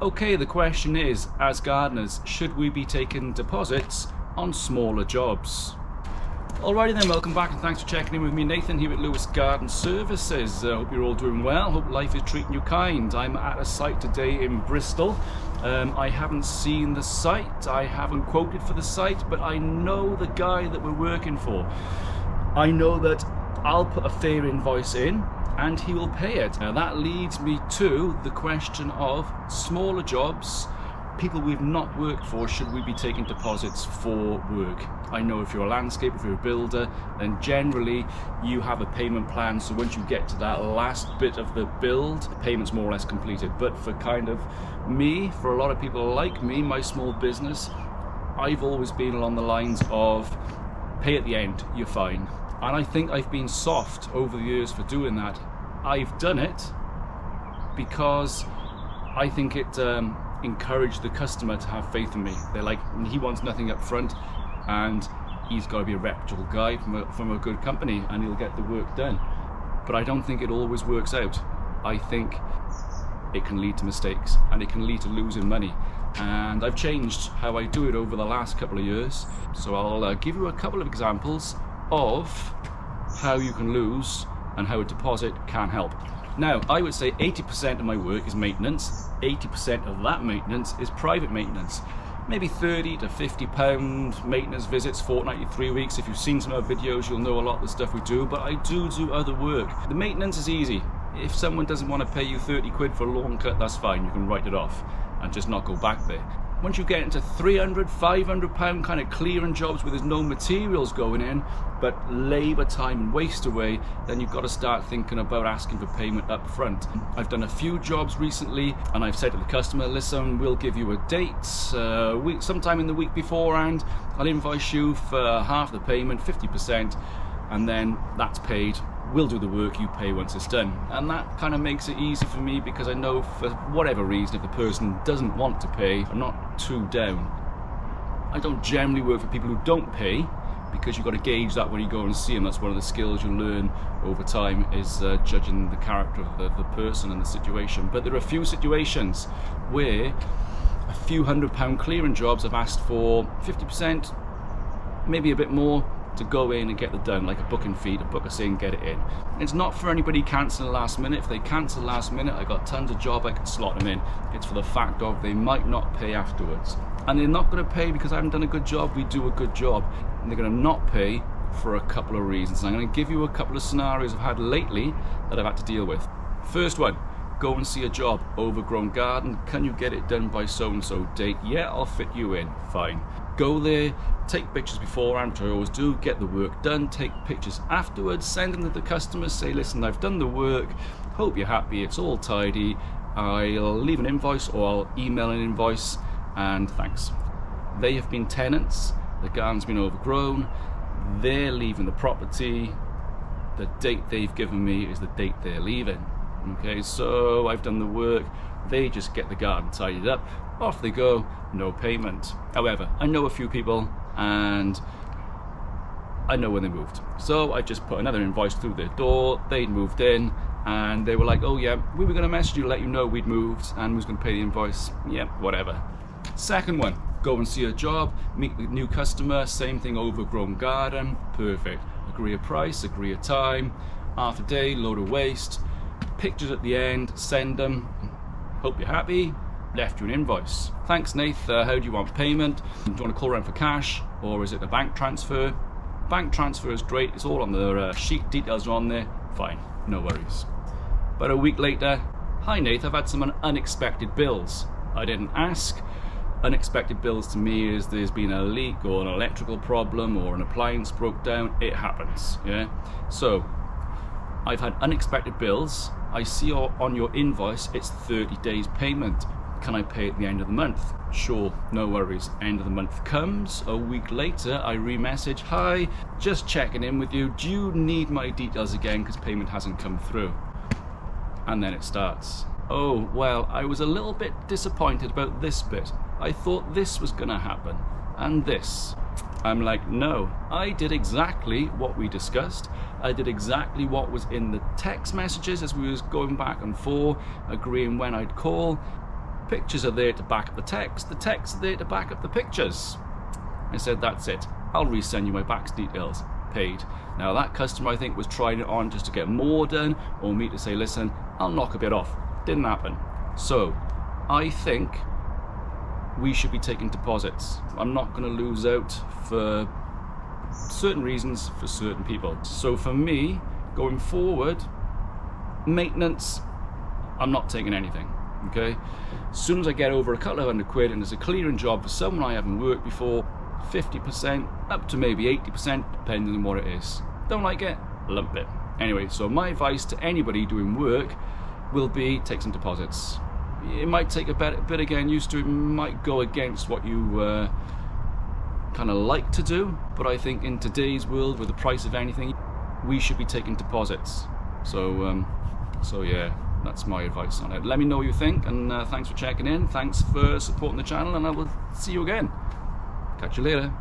Okay, the question is, as gardeners, should we be taking deposits on smaller jobs? Alrighty then, welcome back and thanks for checking in with me, Nathan, here at Lewis Garden Services. Hope you're all doing well, hope life is treating you kind. I'm at a site today in Bristol. I haven't seen the site, I haven't quoted for the site, but I know the guy that we're working for. I know that I'll put a fair invoice in and he will pay it. Now that leads me to the question of smaller jobs, people we've not worked for, should we be taking deposits for work? I know if you're a landscaper, if you're a builder, then generally you have a payment plan, so once you get to that last bit of the build, the payment's more or less completed. But for kind of me, for a lot of people like me, my small business, I've always been along the lines of pay at the end, you're fine. And I think I've been soft over the years for doing that. I've done it because I think it encouraged the customer to have faith in me. They're like, he wants nothing up front and he's got to be a reputable guy from a good company and he'll get the work done. But I don't think it always works out. I think it can lead to mistakes and it can lead to losing money. And I've changed how I do it over the last couple of years. So I'll give you a couple of examples of how you can lose and how a deposit can help. Now, I would say 80% of my work is maintenance. 80% of that maintenance is private maintenance. Maybe 30 to 50 pound maintenance visits fortnightly, 3 weeks. If you've seen some of our videos, you'll know a lot of the stuff we do, but I do other work. The maintenance is easy. If someone doesn't want to pay you 30 quid for a lawn cut, that's fine. You can write it off and just not go back there. Once you get into 300, 500 pound kind of clearing jobs where there's no materials going in, but labour, time and waste away, then you've got to start thinking about asking for payment up front. I've done a few jobs recently and I've said to the customer, listen, we'll give you a date, sometime in the week beforehand, I'll invoice you for half the payment, 50%, and then that's paid. We'll do the work, you pay once it's done. And that kind of makes it easy for me because I know for whatever reason, if the person doesn't want to pay, I'm not too down. I don't generally work for people who don't pay because you've got to gauge that when you go and see them. That's one of the skills you learn over time, is judging the character of the person and the situation. But there are a few situations where a few £100 clearing jobs I've asked for 50%, maybe a bit more, to go in and get it done, like a booking fee to book us in, get it in. It's not for anybody cancelling last minute. If they cancel last minute, I got tons of job, I can slot them in. It's for the fact of they might not pay afterwards. And they're not going to pay because I haven't done a good job, we do a good job. And they're going to not pay for a couple of reasons. And I'm going to give you a couple of scenarios I've had lately that I've had to deal with. First one, go and see a job, overgrown garden, can you get it done by so-and-so date? Yeah, I'll fit you in, fine. Go there, take pictures beforehand, which I always do, get the work done, take pictures afterwards, send them to the customers, say, listen, I've done the work, hope you're happy, it's all tidy, I'll leave an invoice or I'll email an invoice, and thanks. They have been tenants, the garden's been overgrown, they're leaving the property, the date they've given me is the date they're leaving. Okay, so I've done the work, they just get the garden tidied up, off they go, no payment. However, I know a few people and I know when they moved. So I just put another invoice through their door, they'd moved in and they were like, oh yeah, we were going to message you to let you know we'd moved and we was going to pay the invoice. Yeah, whatever. Second one, go and see a job, meet the new customer, same thing, overgrown garden, perfect. Agree a price, agree a time, half a day, load of waste, pictures at the end, send them, hope you're happy, left you an invoice. Thanks Nath, how do you want payment? Do you want to call around for cash or is it a bank transfer? Bank transfer is great, it's all on the sheet, details are on there, fine, no worries. But a week later, hi Nath, I've had some unexpected bills. I didn't ask. Unexpected bills to me is there's been a leak or an electrical problem or an appliance broke down, it happens, yeah? So, I've had unexpected bills, I see on your invoice it's 30 days payment. Can I pay at the end of the month? Sure, no worries. End of the month comes, a week later I re-message, hi, just checking in with you, do you need my details again because payment hasn't come through? And then it starts. Oh, well, I was a little bit disappointed about this bit. I thought this was gonna happen, and this. I'm like, no, I did exactly what we discussed. I did exactly what was in the text messages as we was going back and forth, agreeing when I'd call. pictures are there to back up the text is there to back up the pictures. I said, that's it, I'll resend you my bank's details. Paid. Now that customer, I think, was trying it on just to get more done, or me to say, listen, I'll knock a bit off. Didn't happen. So I think we should be taking deposits. I'm not going to lose out for certain reasons for certain people. So for me, going forward, maintenance, I'm not taking anything. Okay, as soon as I get over a couple of £100 and there's a clearing job for someone I haven't worked before, 50% up to maybe 80%, depending on what it is. Don't like it, lump it. Anyway, so my advice to anybody doing work will be take some deposits. It might take a bit of getting used to, it might go against what you kind of like to do, but I think in today's world, with the price of anything, we should be taking deposits. So yeah, that's my advice on it. Let me know what you think, and thanks for checking in, thanks for supporting the channel, and I will see you again. Catch you later.